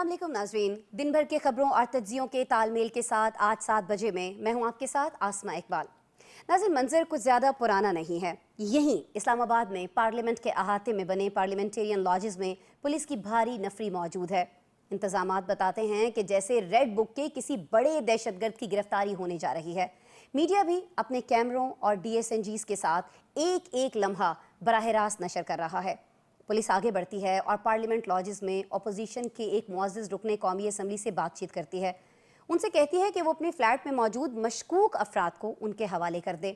अस्सलाम वालेकुम नाजरीन, दिन भर के खबरों और तज्जियों के तालमेल के साथ आज 7 बजे में मैं हूं आपके साथ आसमा इकबाल। नाज़रीन, मंजर कुछ ज़्यादा पुराना नहीं है। यहीं इस्लामाबाद में पार्लियामेंट के अहाते में बने पार्लियामेंटेरियन लॉजेस में पुलिस की भारी नफरी मौजूद है। इंतजामात बताते हैं कि जैसे रेड बुक के किसी बड़े दहशतगर्द की गिरफ्तारी होने जा रही है। मीडिया भी अपने कैमरों और DSNGs के साथ एक एक लम्हा बराह रास्त नशर कर रहा है। पुलिस आगे बढ़ती है और पार्लियामेंट लॉजेस में अपोजिशन के एक मुअज़्ज़िज़ रुकने कौमी असम्बली से बातचीत करती है। उनसे कहती है कि वो अपने फ्लैट में मौजूद मशकूक अफराद को उनके हवाले कर दे।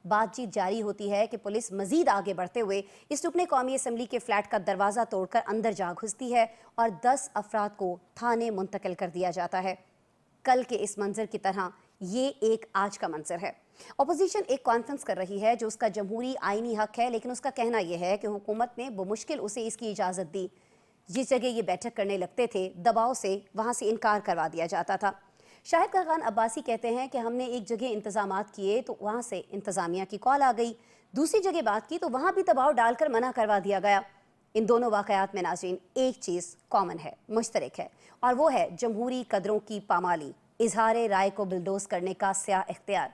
बातचीत जारी होती है कि पुलिस मजीद आगे बढ़ते हुए इस रुकने कौमी असम्बली के फ्लैट का दरवाज़ा तोड़कर अंदर जा घुसती है और 10 अफराद को थाने मुंतकिल कर दिया जाता है। कल के इस मंजर की तरह ये एक आज का मंजर है। अपोजिशन एक कॉन्फ्रेंस कर रही है जो उसका जमहूरी आईनी हक है, लेकिन उसका कहना यह है कि हुकूमत ने बमुश्किल उसे इसकी इजाज़त दी। जिस जगह ये बैठक करने लगते थे, दबाव से वहाँ से इनकार करवा दिया जाता था। शाहिद खान अब्बासी कहते हैं कि हमने एक जगह इंतजामात किए तो वहाँ से इंतज़ामिया की कॉल आ गई, दूसरी जगह बात की तो वहाँ भी दबाव डालकर मना करवा दिया गया। इन दोनों वाक़यात में नाज़रीन एक चीज़ कॉमन है, मुश्तरक है, और वो है जमहूरी कदरों की पामाली, इजहार राय को बिल्डोज करने का स्याह इख्तियार।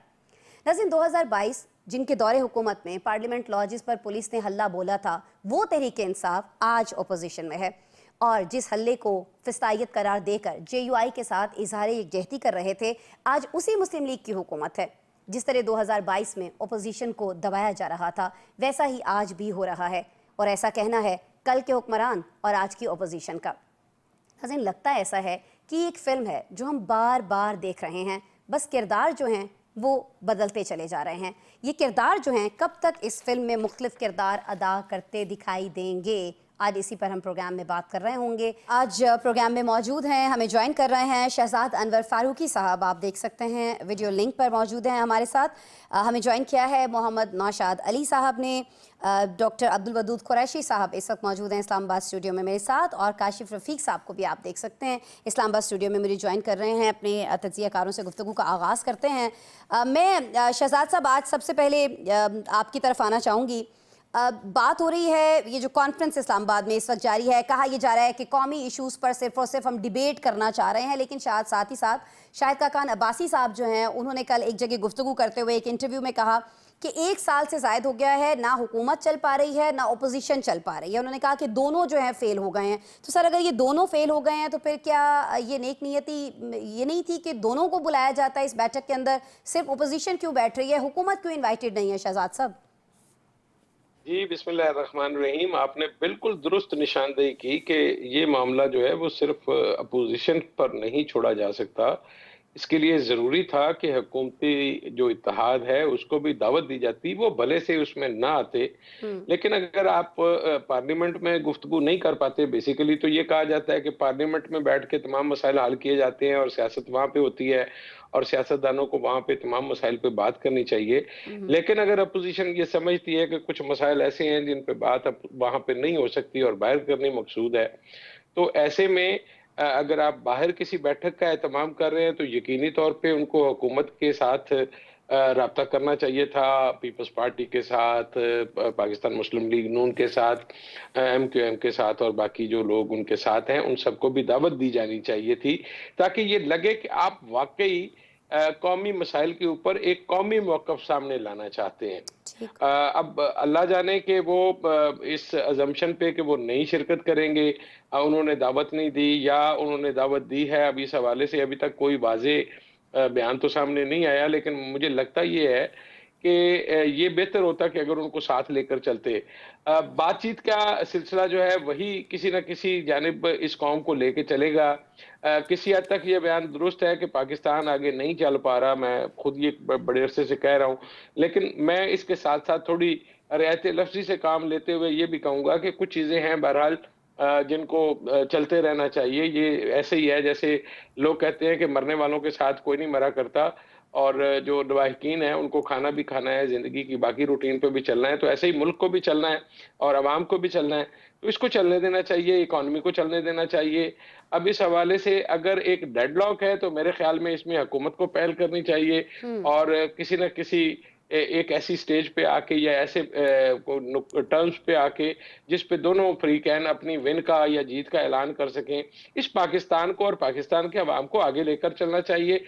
नाज़रीन, 2022 जिनके दौरे हुकूमत में पार्लियामेंट लॉजेस पर पुलिस ने हल्ला बोला था, वो तहरीके इंसाफ आज अपोजिशन में है और जिस हल्ले को फिस्तायत करार देकर JUI के साथ इजहार यकजहती कर रहे थे, आज उसी मुस्लिम लीग की हुकूमत है। जिस तरह 2022 में अपोजिशन को दबाया जा रहा था, वैसा ही आज भी हो रहा है, और ऐसा कहना है कल के हुक्मरान और आज की अपोजिशन का। नाज़रीन, लगता ऐसा है कि एक फ़िल्म है जो हम बार बार देख रहे हैं, बस किरदार जो हैं वो बदलते चले जा रहे हैं। ये किरदार जो हैं कब तक इस फिल्म में मुख्तलिफ किरदार अदा करते दिखाई देंगे, आज इसी पर हम प्रोग्राम में बात कर रहे होंगे। आज प्रोग्राम में मौजूद हैं, हमें ज्वाइन कर रहे हैं शहजाद अनवर फारूकी साहब, आप देख सकते हैं वीडियो लिंक पर मौजूद हैं हमारे साथ। हमें ज्वाइन किया है मोहम्मद नौशाद अली साहब ने, डॉक्टर अब्दुल वदूद कुरैशी साहब इस वक्त मौजूद हैं इस्लामाबाद स्टूडियो में मेरे साथ, और काशिफ रफ़ीक साहब को भी आप देख सकते हैं इस्लामाबाद स्टूडियो में मुझे ज्वाइन कर रहे हैं। अपने तज्ज़ियाकारों से गुफ्तगू का आगाज़ करते हैं। मैं शहजाद साहब आज सबसे पहले आपकी तरफ आना चाहूँगी। बात हो रही है, ये जो कॉन्फ्रेंस इस्लामाबाद में इस वक्त जारी है, कहा यह जा रहा है कि कौमी इशूज़ पर सिर्फ और सिर्फ हम डिबेट करना चाह रहे हैं, लेकिन साथ ही साथ शाहिद खान अब्बासी साहब जो हैं उन्होंने कल एक जगह गुफ्तगू करते हुए एक इंटरव्यू में कहा कि 1 साल से ज़ायद हो गया है, ना हुकूमत चल पा रही है ना अपोजिशन चल पा रही है। उन्होंने कहा कि दोनों जो हैं फ़ेल हो गए हैं। तो सर, अगर ये दोनों फ़ेल हो गए हैं तो फिर क्या ये नेक नियति ये नहीं थी कि दोनों को बुलाया जाता है इस बैठक के अंदर? सिर्फ अपोजिशन क्यों बैठ रही है, हुकूमत क्यों इन्वाइटेड नहीं है? शहजाद साहब जी, बिस्मिल्लाहिर्रहमानिर्रहीम। आपने बिल्कुल दुरुस्त निशानदेही की कि ये मामला जो है वो सिर्फ अपोजिशन पर नहीं छोड़ा जा सकता। इसके लिए ज़रूरी था कि हुकूमती जो इत्तेहाद है उसको भी दावत दी जाती, वो भले से उसमें ना आते। लेकिन अगर आप पार्लियामेंट में गुफ्तगू नहीं कर पाते, बेसिकली तो ये कहा जाता है कि पार्लियामेंट में बैठ के तमाम मसाइल हल किए जाते हैं और सियासत वहाँ पे होती है और सियासतदानों को वहाँ पे तमाम मसाइल पे बात करनी चाहिए। लेकिन अगर अपोजिशन ये समझती है कि कुछ मसाइल ऐसे हैं जिन पे बात अब वहाँ पे नहीं हो सकती और बाहर करनी मकसूद है, तो ऐसे में अगर आप बाहर किसी बैठक का एहतमाम कर रहे हैं तो यकीनी तौर पे उनको हुकूमत के साथ राब्ता करना चाहिए था, पीपल्स पार्टी के साथ, पाकिस्तान मुस्लिम लीग नून के साथ, MQM के साथ और बाकी जो लोग उनके साथ हैं, उन सबको भी दावत दी जानी चाहिए थी, ताकि ये लगे कि आप वाकई कौमी मसाइल के ऊपर एक कौमी मौक़िफ़ सामने लाना चाहते हैं। अब अल्लाह जाने कि वो इस अज़म्पशन पे कि वो नहीं शिरकत करेंगे, उन्होंने दावत नहीं दी या उन्होंने दावत दी है, अब इस हवाले से अभी तक कोई वाज़े बयान तो सामने नहीं आया, लेकिन मुझे लगता ये है कि ये बेहतर होता कि अगर उनको साथ लेकर चलते। बातचीत का सिलसिला जो है वही किसी न किसी जानिब इस कौम को लेके चलेगा। किसी हद तक ये बयान दुरुस्त है कि पाकिस्तान आगे नहीं चल पा रहा, मैं खुद ये बड़े अरसे से कह रहा हूँ, लेकिन मैं इसके साथ-साथ थोड़ी रियायत लफ्ज़ी से काम लेते हुए ये भी कहूँगा कि कुछ चीज़ें हैं बहरहाल जिनको चलते रहना चाहिए। ये ऐसे ही है जैसे लोग कहते हैं कि मरने वालों के साथ कोई नहीं मरा करता और जो लवाहिकीन हैं उनको खाना भी खाना है, ज़िंदगी की बाकी रूटीन पे भी चलना है, तो ऐसे ही मुल्क को भी चलना है और अवाम को भी चलना है। तो इसको चलने देना चाहिए, इकॉनमी को चलने देना चाहिए। अब इस हवाले से अगर एक डेडलॉक है तो मेरे ख़्याल में इसमें हुकूमत को पहल करनी चाहिए और किसी न किसी एक ऐसी स्टेज पे आके या ऐसे टर्म्स पे आके जिस पे दोनों फ्रीकैन अपनी विन का या जीत का ऐलान कर सकें। इस पाकिस्तान को और पाकिस्तान के अवाम को आगे लेकर चलना चाहिए।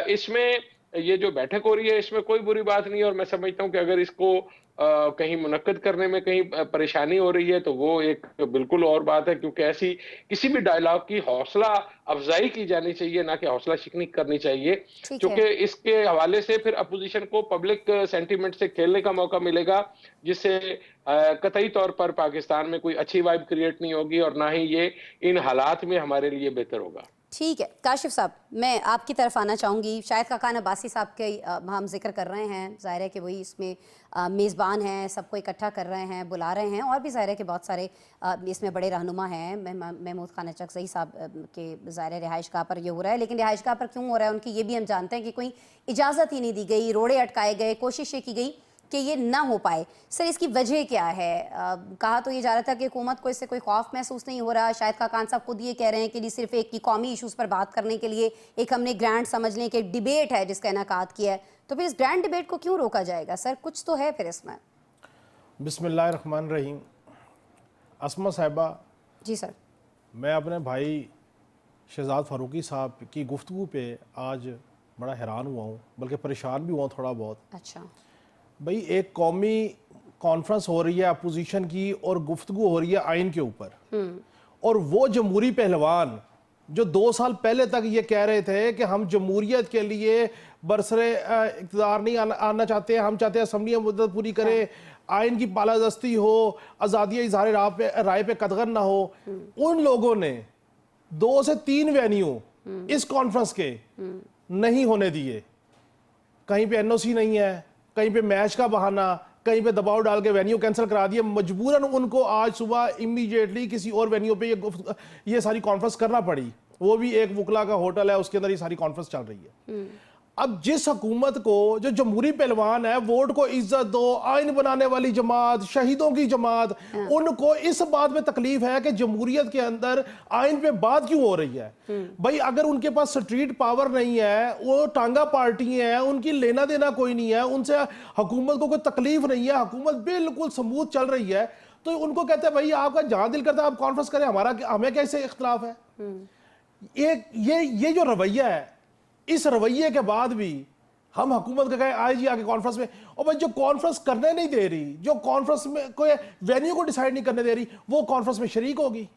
इसमें ये जो बैठक हो रही है इसमें कोई बुरी बात नहीं है, और मैं समझता हूँ कि अगर इसको कहीं मुनक्कद करने में कहीं परेशानी हो रही है तो वो एक बिल्कुल और बात है, क्योंकि ऐसी किसी भी डायलॉग की हौसला अफजाई की जानी चाहिए, ना कि हौसला शिकनी करनी चाहिए, ठीक है। क्योंकि इसके हवाले से फिर अपोजिशन को पब्लिक सेंटीमेंट से खेलने का मौका मिलेगा, जिससे कतई तौर पर पाकिस्तान में कोई अच्छी वाइब क्रिएट नहीं होगी और ना ही ये इन हालात में हमारे लिए बेहतर होगा। ठीक है काशिफ साहब, मैं आपकी तरफ आना चाहूँगी। शाहिद खाकान अब्बासी साहब के हम जिक्र कर रहे हैं, ज़ाहिर है कि वही इसमें मेज़बान हैं, सबको इकट्ठा कर रहे हैं, बुला रहे हैं, और भी ज़ाहिर है कि बहुत सारे इसमें बड़े रहनुमा हैं। महमूद खान चकज़ई साहब के ज़ाहिर रिहाइशगाह पर ये हो रहा है, लेकिन रिहाइशगाह पर क्यों हो रहा है उनकी, ये भी हम जानते हैं कि कोई इजाज़त ही नहीं दी गई, रोड़े अटकाए गए, कोशिश ये की गई कि ये ना हो पाए। सर इसकी वजह क्या है? कहा तो ये जा रहा था कि हुकूमत को इससे कोई खौफ महसूस नहीं हो रहा। शायद खाकान साहब खुद ये कह रहे हैं कि सिर्फ एक की कौमी इशूज़ पर बात करने के लिए एक हमने ग्रैंड समझ लें कि डिबेट है जिसका इनेकाद किया है, तो फिर इस ग्रैंड डिबेट को क्यों रोका जाएगा? सर कुछ तो है फिर इसमें। बिस्मिल्लाहिर्रहमानिर्रहीम। अस्मा साहिबा, जी सर। मैं अपने भाई शहजाद फारूकी साहब की गुफ्तगू पे आज बड़ा हैरान हुआ हूँ, बल्कि परेशान भी हुआ थोड़ा बहुत। अच्छा भाई, एक कौमी कॉन्फ्रेंस हो रही है अपोजिशन की और गुफ्तगू हो रही है आइन के ऊपर, और वो जमहूरी पहलवान जो 2 साल पहले तक ये कह रहे थे कि हम जमहूरियत के लिए बरसरे इक़्तिदार नहीं आना चाहते, हम चाहते हैं असम्बली मुद्दत पूरी करे, आइन की पालादस्ती हो, आज़ादी इज़हार राय पे कदगन ना हो। उन लोगों ने 2 से 3 वेन्यू इस कॉन्फ्रेंस के नहीं होने दिए। कहीं पे एनओसी नहीं है, कहीं पे मैच का बहाना, कहीं पे दबाव डाल के वेन्यू कैंसिल करा दिए। मजबूरन उनको आज सुबह इमीडिएटली किसी और वेन्यू पे ये सारी कॉन्फ्रेंस करना पड़ी। वो भी एक वुकला का होटल है, उसके अंदर ये सारी कॉन्फ्रेंस चल रही है। अब जिस हुकूमत को, जो जमहूरी पहलवान है, वोट को इज्जत दो, आइन बनाने वाली जमात, शहीदों की जमात, उनको इस बात में तकलीफ है कि जमहूरियत के अंदर आइन पे बात क्यों हो रही है। भाई अगर उनके पास स्ट्रीट पावर नहीं है, वो टांगा पार्टी है, उनकी लेना देना कोई नहीं है, उनसे हुकूमत को कोई तकलीफ नहीं है, हुकूमत बिल्कुल स्मूथ चल रही है, तो उनको कहते हैं भाई आपका जहां दिल करता है आप कॉन्फ्रेंस करें, हमें कैसे इख्तलाफ है। ये जो रवैया है, इस रवैये के बाद भी हम हुकूमत का कहें आए जी आके कॉन्फ्रेंस में, और भाई जो कॉन्फ्रेंस करने नहीं दे रही, जो कॉन्फ्रेंस में कोई वेन्यू को डिसाइड नहीं करने दे रही, वो कॉन्फ्रेंस में शरीक होगी।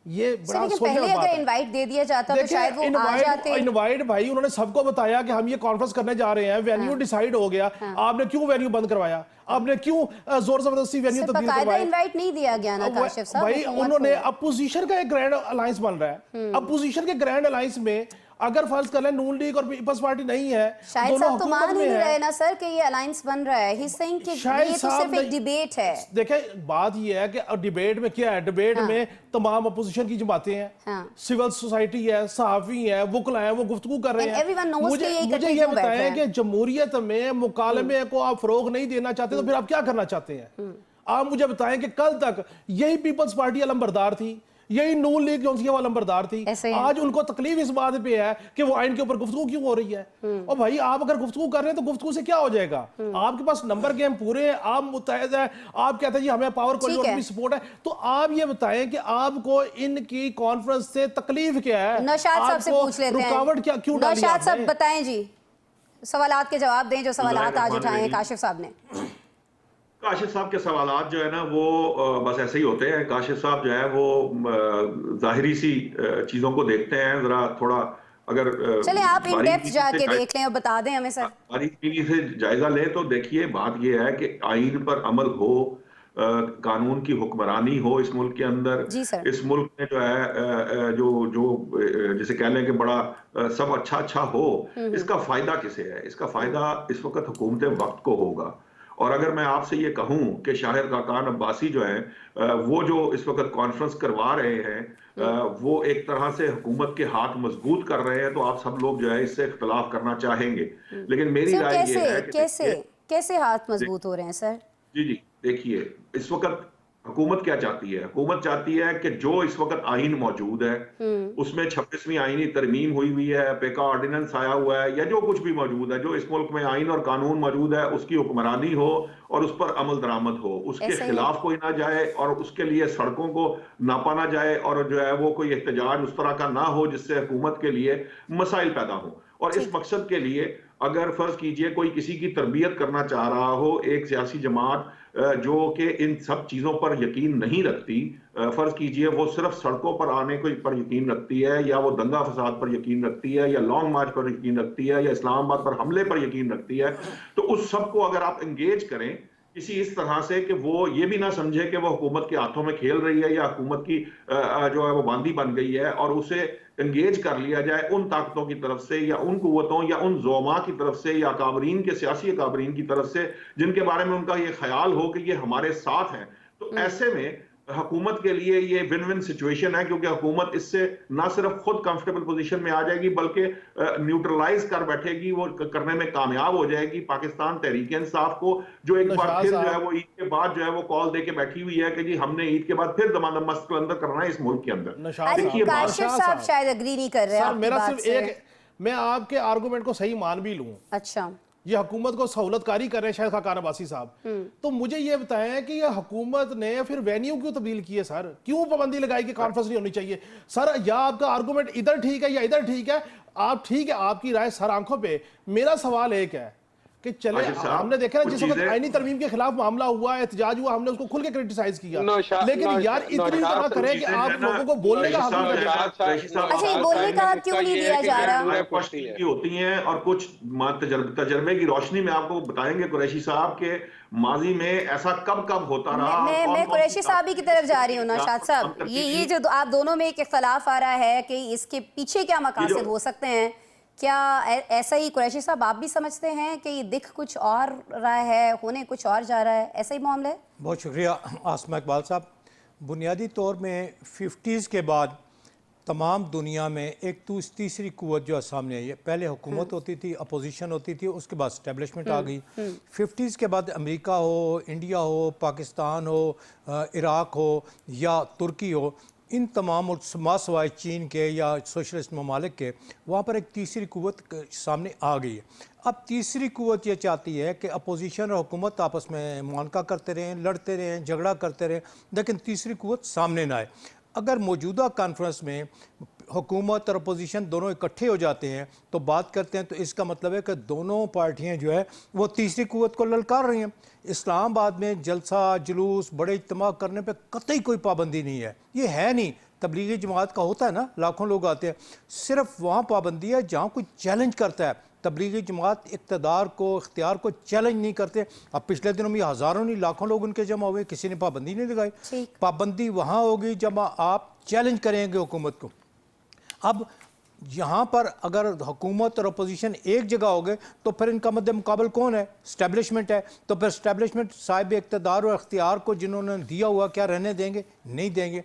ये बड़ा सोचने पहले वाली बात अगर है। इनवाइट दे दिया जाता तो शायद वो आ जाते। इनवाइट भाई उन्होंने सबको बताया कि हम ये कॉन्फ्रेंस करने जा रहे हैं, वेन्यू डिसाइड हो गया, आपने क्यों वेन्यू बंद करवाया, आपने क्यों जोर जबरदस्ती वेन्यू तब्दील करवाया? इनवाइट नहीं दिया गया ना काशिफ साहब भाई उन्होंने अपोजिशन का एक ग्रैंड अलायंस बन रहा है, अपोजिशन के ग्रैंड अलायंस में अगर फर्ज कर लें नून लीग और पीपल्स पार्टी नहीं है, शायद साहब तो मान ही नहीं रहे ना सर कि ये अलायंस बन रहा है। ही सेइंग कि ये तो सिर्फ एक डिबेट है। देखें बात ये है कि डिबेट में क्या है, डिबेट में तमाम अपोजिशन की जमातें हैं, सिविल सोसाइटी है, सहाफी है, वुकला है, वो गुफ्तगू कर रहे हैं। मुझे ये बताएं कि जमहूरियत में मुकालमे को आप फरोग नहीं देना चाहते तो फिर आप क्या करना चाहते हैं? आप मुझे बताएं कि कल तक यही पीपल्स पार्टी अलंबरदार थी, यही नून लीग जो वो अलंबरदार थी, आज उनको तकलीफ इस बात पे है कि वो आइन के ऊपर गुफ्तगू क्यों हो रही है। और भाई आप अगर गुफ्तगू कर रहे हैं तो गुफ्तगू से क्या हो जाएगा? आपके पास नंबर गेम पूरे हैं, आप मुत्तहद है, आप कहते हैं जी हमें पावर कोरिडोर की सपोर्ट है, तो आप ये बताएं कि आपको इनकी कॉन्फ्रेंस से तकलीफ क्या है? नौशाद साहब से पूछ लेते हैं, रुकावट क्या क्यों डाली? नौशाद साहब बताएं जी, सवालात के जवाब दें जो सवालात आज उठाए हैं काशिफ साहब ने। काशिफ साहब के सवालात जो है ना वो बस ऐसे ही होते हैं। काशिफ साहब जो है वो जाहिरी सी चीजों को देखते हैं, जरा थोड़ा अगर चले आप इन डेप्थ जाके देख लें और बता दें हमें सर। बारीकी से जायजा लें तो देखिए बात ये है कि आइन पर अमल हो, कानून की हुक्मरानी हो इस मुल्क के अंदर। इस मुल्क में जो है जो जिसे कह लें कि बड़ा सब अच्छा हो, इसका फायदा किसे है? इसका फायदा इस वक्त हुकूमत वक्त को होगा। और अगर मैं आपसे ये कहूं कि शाहिद खाकान अब्बासी जो है वो जो इस वक्त कॉन्फ्रेंस करवा रहे हैं वो एक तरह से हुकूमत के हाथ मजबूत कर रहे हैं, तो आप सब लोग जो है इससे इख्तलाफ करना चाहेंगे, लेकिन मेरी राय ये है कि कैसे हाथ मजबूत हो रहे हैं सर? जी देखिए इस वक्त हुकूमत क्या चाहती है? हुकूमत चाहती है कि जो इस वक्त आइन मौजूद है उसमें 26वीं आईनी तरमीम हुई है, पेका ऑर्डिनेंस आया हुआ है, या जो कुछ भी मौजूद है, जो इस मुल्क में आइन और कानून मौजूद है, उसकी हुक्मरानी हो और उस पर अमल दरामद हो, उसके खिलाफ कोई ना जाए और उसके लिए सड़कों को नापा ना जाए और जो है वो कोई एहतजाज उस तरह का ना हो जिससे हुकूमत के लिए मसाइल पैदा हो। और इस मकसद के लिए अगर फर्ज कीजिए कोई किसी की तरबियत करना चाह रहा हो, एक सियासी जमात जो कि इन सब चीजों पर यकीन नहीं रखती, फर्ज कीजिए वो सिर्फ सड़कों पर आने को पर यकीन रखती है, या वो दंगा फसाद पर यकीन रखती है, या लॉन्ग मार्च पर यकीन रखती है, या इस्लामाबाद पर हमले पर यकीन रखती है, तो उस सब को अगर आप एंगेज करें किसी इस तरह से कि वो ये भी ना समझे कि वो हुकूमत के हाथों में खेल रही है या हुकूमत की जो है वो बांदी बन गई है, और उसे एंगेज कर लिया जाए उन ताकतों की तरफ से या उन कुव्वतों या उन ज़ोमा की तरफ से या अकाबरीन के सियासी अकाबरीन की तरफ से जिनके बारे में उनका ये ख्याल हो कि ये हमारे साथ हैं, तो ऐसे में हुकूमत के लिए ये विन विन सिचुएशन है, क्योंकि हुकूमत इससे ना सिर्फ खुद कंफर्टेबल पोजीशन में आ जाएगी बल्कि न्यूट्रलाइज कर बैठेगी, वो करने में कामयाब हो जाएगी पाकिस्तान तहरीक इंसाफ को, जो एक बार फिर जो है वो ईद के बाद जो है वो कॉल देके बैठी हुई है कि जी हमने ईद के बाद फिर दमादम मस्त अंदर करना है इस मुल्क के अंदर। काशिफ साहब शायद एग्री नहीं कर रहे हैं आपकी बात से। मैं आपके आर्गुमेंट को सही मान भी लूं, अच्छा ये हुकूमत को सहूलतकारी कर रहे हैं शायद खाकान अब्बासी साहब, तो मुझे ये बताएं कि ये हुकूमत ने फिर वेन्यू क्यों तब्दील की है सर? क्यों पाबंदी लगाई कि कॉन्फ्रेंस नहीं होनी चाहिए सर? या आपका आर्गुमेंट इधर ठीक है या इधर ठीक है, आप ठीक है, आपकी राय सर आंखों पे। मेरा सवाल एक है कि चले हमने देखा ना जिस वक्त आईनी तरमीम के खिलाफ मामला हुआ, एहतजाज हुआ, हमने उसको खुल के क्रिटिसाइज किया, लेकिन यार इतनी तरह करें कि आप लोगों को बोलने का हक। अच्छा, ये बोलने का हक क्यों नहीं दिया जा रहा? होती हैं और कुछ तजर्बे की रोशनी में आपको बताएंगे कुरैशी साहब के माजी में ऐसा कब कब होता रहा। मैं कुरैशी साहब ही की तरफ जा रही हूँ नौशाद साहब, ये जो आप दोनों में एक इख्तलाफ आ रहा है कि इसके पीछे क्या मकासद हो सकते हैं, क्या ऐसा ही कुरैशी साहब आप भी समझते हैं कि ये दिख कुछ और रहा है, होने कुछ और जा रहा है, ऐसा ही मामला है? बहुत शुक्रिया आसमा इकबाल साहब। बुनियादी तौर में 50s के बाद तमाम दुनिया में एक तीसरी कुव्वत जो है सामने आई है। पहले हुकूमत होती थी, अपोजिशन होती थी, उसके बाद स्टैब्लिशमेंट आ गई। 50s के बाद अमेरिका हो, इंडिया हो, पाकिस्तान हो, इराक़ हो या तुर्की हो, इन तमाम मासवाए चीन के या सोशलिस्ट ममालिक के, वहाँ पर एक तीसरी कुव्वत सामने आ गई है। अब तीसरी कुव्वत ये चाहती है कि अपोजिशन और हुकूमत आपस में मुआनका करते रहें, लड़ते रहें, झगड़ा करते रहें, लेकिन तीसरी कुव्वत सामने ना आए। अगर मौजूदा कॉन्फ्रेंस में हुकूमत और अपोजिशन दोनों इकट्ठे हो जाते हैं तो बात करते हैं, तो इसका मतलब है कि दोनों पार्टियां जो है वो तीसरी कुव्वत को ललकार रही हैं। इस्लामाबाद में जलसा जुलूस बड़े इज्तिमा करने पे कतई कोई पाबंदी नहीं है, ये है नहीं। तबलीगी जमात का होता है ना, लाखों लोग आते हैं, सिर्फ वहाँ पाबंदी है जहाँ कोई चैलेंज करता है। तबलीगी जमात इक़्तिदार को, इख्तियार को चैलेंज नहीं करते। अब पिछले दिनों में हज़ारों नहीं लाखों लोग उनके जमा हुए, किसी ने पाबंदी नहीं लगाई। पाबंदी वहाँ होगी जब आप चैलेंज करेंगे हुकूमत को। अब यहाँ पर अगर हुकूमत और अपोजिशन एक जगह हो गए तो फिर इनका मद्दे मुकाबल कौन है? स्टैब्लिशमेंट है। तो फिर स्टैब्लिशमेंट साहिब इक़्तिदार और इख्तियार को जिन्होंने दिया हुआ क्या रहने देंगे? नहीं देंगे।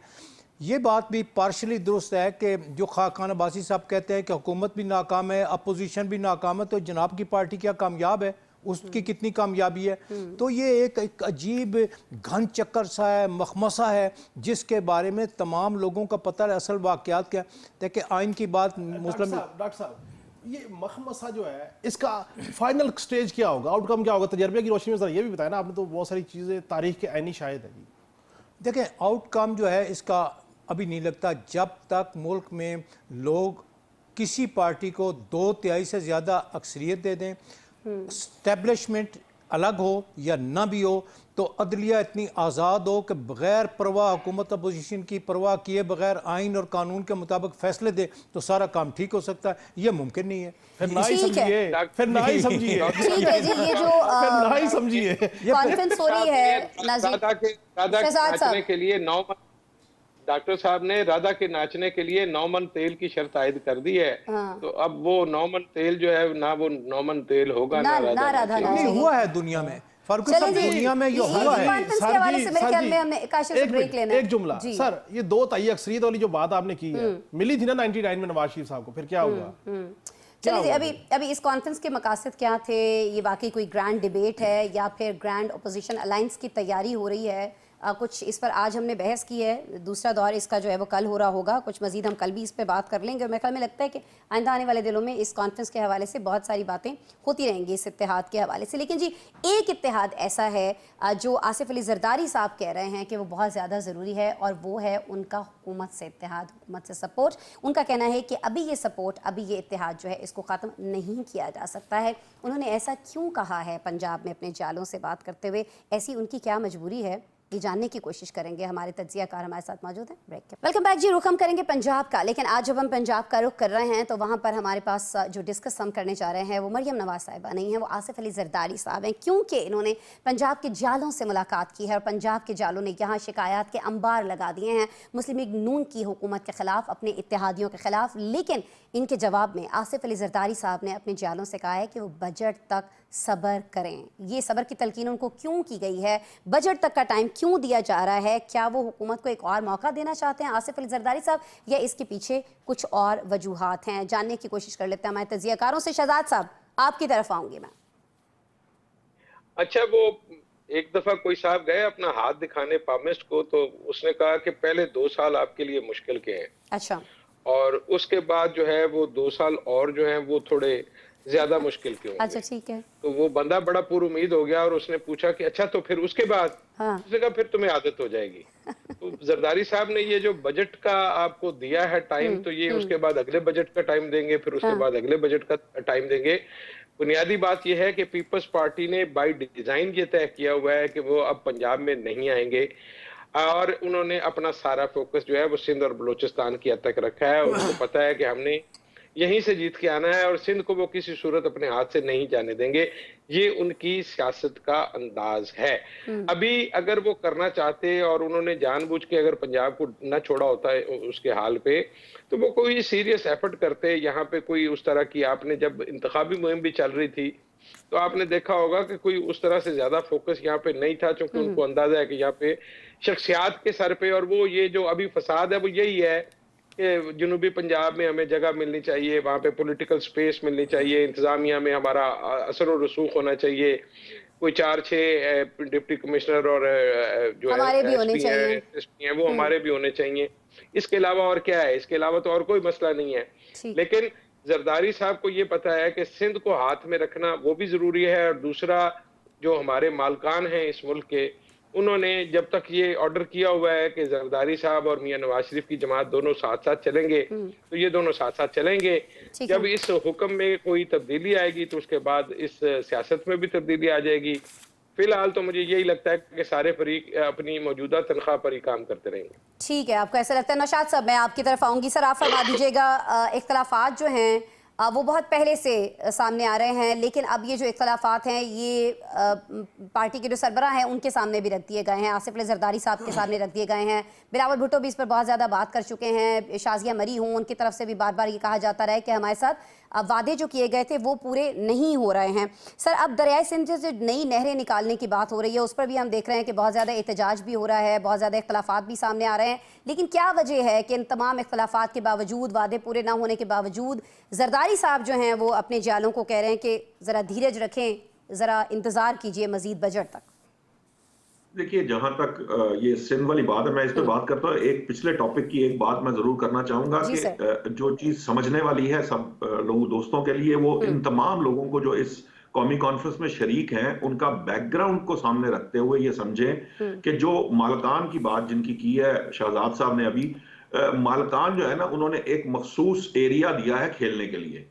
ये बात भी पार्शली दुरुस्त है कि जो खाकान अब्बासी साहब कहते हैं कि हुकूमत भी नाकाम है, अपोजिशन भी नाकाम है, तो जनाब की पार्टी क्या कामयाब है? उसकी कितनी कामयाबी है? तो ये एक अजीब घन चक्कर सा है, मखमसा है, जिसके बारे में तमाम लोगों का पता है असल वाक़यात क्या। देखिए आइन की बात मुस्लिम डॉक्टर साहब, ये मखमसा जो है इसका फाइनल स्टेज क्या होगा, आउटकम क्या होगा? तजर्बे की रोशनी में जरा ये भी बताया ना आपने, तो बहुत सारी चीज़ें तारीख के आईनी शायद है जी। देखें आउटकम जो है इसका अभी नहीं लगता, जब तक मुल्क में लोग किसी पार्टी को 2/3 से ज़्यादा अक्सरियत दे दें, स्टैब्लिशमेंट अलग हो या ना भी हो, तो अदलिया इतनी आज़ाद हो कि बग़ैर परवाह हुकूमत अपोजिशन की परवाह किए बगैर आइन और कानून के मुताबिक फैसले दे, तो सारा काम ठीक हो सकता है। ये मुमकिन नहीं है। फिर ना ही समझिए, फिर ना ही समझिए, ठीक है जी। ये जो फिर ना ही समझिए कॉन्फ्रेंस हो रही है नाचने के लिए 9 मन, डॉक्टर साहब ने राधा के नाचने के लिए 9 मन तेल की शर्त आयद कर दी है। तो अब वो 9 मन तेल जो है ना, वो 9 मन तेल होगा ना राधा। नहीं हुआ है दुनिया में, दुनिया में ये हुआ है। एक जुमला सर, ये 2/3 अक्सरियत वाली जो बात आपने की है, मिली थी ना 99 में नवाज शरीफ साहब को, फिर क्या हुआ? चलिए अभी इस कॉन्फ्रेंस के मकासद क्या थे? ये वाकई कोई ग्रैंड डिबेट है या फिर ग्रैंड अपोजिशन अलायंस की तैयारी हो रही है? कुछ इस पर आज हमने बहस की है, दूसरा दौर इसका जो है वो कल हो रहा होगा, कुछ मजीद हम कल भी इस पर बात कर लेंगे। और मेरे ख्याल में लगता है कि आइंदा आने वाले दिनों में इस कॉन्फ्रेंस के हवाले से बहुत सारी बातें होती रहेंगी इस इत्तेहाद के हवाले से। लेकिन जी एक इत्तेहाद ऐसा है जो आसिफ अली जरदारी साहब कह रहे हैं कि वो बहुत ज़्यादा ज़रूरी है, और वो है उनका हुकूमत से इत्तेहाद, हुकूमत से सपोर्ट। उनका कहना है कि अभी ये सपोर्ट, अभी ये इत्तेहाद जो है इसको ख़त्म नहीं किया जा सकता है। उन्होंने ऐसा क्यों कहा है पंजाब में अपने जालों से बात करते हुए, ऐसी उनकी क्या मजबूरी है, ये जानने की कोशिश करेंगे। हमारे तज्जियाकार हमारे साथ मौजूद हैं ब्रेक के। वेलकम बैक जी। रुख हम करेंगे पंजाब का, लेकिन आज जब हम पंजाब का रुख कर रहे हैं तो वहाँ पर हमारे पास जो डिस्कस हम करने जा रहे हैं वो मरियम नवाज साहिबा नहीं है, वो आसिफ अली जरदारी साहब हैं, क्योंकि इन्होंने पंजाब के जालों से मुलाकात की है और पंजाब के जालों ने यहाँ शिकायत के अंबार लगा दिए हैं मुस्लिम लीग नून की हुकूमत के खिलाफ, अपने इत्तेहादियों के खिलाफ। लेकिन इनके जवाब में आसिफ अली जरदारी साहब ने अपने जालों से कहा है कि वो बजट तक सब्र करें। ये सब्र की तलकीन उनको क्यों की गई है, बजट तक का टाइम क्यों दिया जा रहा है, क्या वो हुकूमत को एक और मौका देना चाहते हैं आसिफ अली जरदारी साहब, या इसके पीछे कुछ और वजूहात हैं, जानने की कोशिश कर लेते हैं हमारे तज्जियाकारों से। शहजाद साहब, आपकी तरफ आऊंगी मैं। अच्छा, वो एक दफा कोई साहब गए अपना हाथ दिखाने पामिस्ट को, तो उसने कहा कि पहले 2 साल आपके लिए मुश्किल के हैं, अच्छा, और उसके बाद जो है वो 2 साल और जो है वो थोड़े ज्यादा मुश्किल के होंगे। अच्छा, ठीक है। तो वो बंदा बड़ा पुरुमीद हो गया और उसने पूछा कि अच्छा तो फिर उसके बाद? हाँ। उसने कहा फिर तुम्हें आदत हो जाएगी। तो जरदारी साहब ने ये जो बजट का आपको दिया है टाइम, तो ये उसके बाद अगले बजट का टाइम देंगे, फिर उसके बाद अगले बजट का टाइम देंगे। बुनियादी बात यह है कि पीपल्स पार्टी ने बाय डिजाइन ये तय किया हुआ है कि वो अब पंजाब में नहीं आएंगे, और उन्होंने अपना सारा फोकस जो है वो सिंध और बलूचिस्तान की हद तक रखा है। उनको पता है कि हमने यहीं से जीत के आना है और सिंध को वो किसी सूरत अपने हाथ से नहीं जाने देंगे। ये उनकी सियासत का अंदाज है। अभी अगर वो करना चाहते और उन्होंने जानबूझ के अगर पंजाब को न छोड़ा होता है उसके हाल पे, तो वो कोई सीरियस एफर्ट करते। यहाँ पे कोई उस तरह की, आपने जब इंतखाबी मुहिम भी चल रही थी तो आपने देखा होगा कि कोई उस तरह से ज्यादा फोकस यहाँ पे नहीं था, क्योंकि उनको अंदाजा है कि यहाँ पे शख्सियात के सर पे, और वो ये जो अभी फसाद है वो यही है कि जनूबी पंजाब में हमें जगह मिलनी चाहिए, वहाँ पे पॉलिटिकल स्पेस मिलनी चाहिए, इंतजामिया में हमारा असर और रसूख होना चाहिए, कोई 4-6 डिप्टी कमिश्नर और जो हमारे भी होने चाहिए, एसपी हैं वो हमारे भी होने चाहिए। इसके अलावा और क्या है? इसके अलावा तो और कोई मसला नहीं है। लेकिन जरदारी साहब को ये पता है कि सिंध को हाथ में रखना वो भी जरूरी है, और दूसरा जो हमारे मालकान हैं इस मुल्क के, उन्होंने जब तक ये ऑर्डर किया हुआ है कि जरदारी साहब और मियां नवाज शरीफ की जमात दोनों साथ साथ चलेंगे, तो ये दोनों साथ साथ चलेंगे। जब इस हुक्म में कोई तब्दीली आएगी तो उसके बाद इस सियासत में भी तब्दीली आ जाएगी। फिलहाल तो मुझे यही लगता है कि सारे फरीक अपनी मौजूदा तनख्वाह पर ही काम करते रहेंगे। ठीक है, आपको ऐसा लगता है? नौशाद साहब, मैं आपकी तरफ आऊंगी। सर, आप फरमा दीजिएगा, इख्तलाफात जो हैं वो बहुत पहले से सामने आ रहे हैं, लेकिन अब ये जो इख्तलाफात हैं ये पार्टी के जो सरबराह हैं उनके सामने भी रख दिए गए हैं, आसिफ अली जरदारी साहब के सामने रख दिए गए हैं। बिलावल भुट्टो भी इस पर बहुत ज़्यादा बात कर चुके हैं, शाजिया मरी हूँ, उनकी तरफ से भी बार बार ये कहा जाता रहा है कि हमारे साथ वादे जो किए गए थे वो पूरे नहीं हो रहे हैं। सर, अब दरियाए सिंध से जो नई नहरें निकालने की बात हो रही है उस पर भी हम देख रहे हैं कि बहुत ज़्यादा एहतजाज भी हो रहा है, बहुत ज़्यादा इख्तलाफात भी सामने आ रहे हैं। लेकिन क्या वजह है कि इन तमाम इख्तलाफात के बावजूद, वादे पूरे ना होने के बावजूद, जरदारी साहब जो हैं वो अपने जालों को कह रहे हैं कि ज़रा धीरज रखें, ज़रा इंतज़ार कीजिए मज़ीद बजट तक? देखिए, जहां तक ये सिंध वाली बात है, मैं इस पे बात करता हूँ। एक पिछले टॉपिक की एक बात मैं जरूर करना चाहूंगा कि जो चीज समझने वाली है सब लोगों दोस्तों के लिए, वो इन तमाम लोगों को जो इस कौमी कॉन्फ्रेंस में शरीक हैं उनका बैकग्राउंड को सामने रखते हुए ये समझें कि जो मालकान की बात जिनकी की है शहजाद साहब ने अभी, मालकान जो है ना, उन्होंने एक मखसूस एरिया दिया है खेलने के लिए।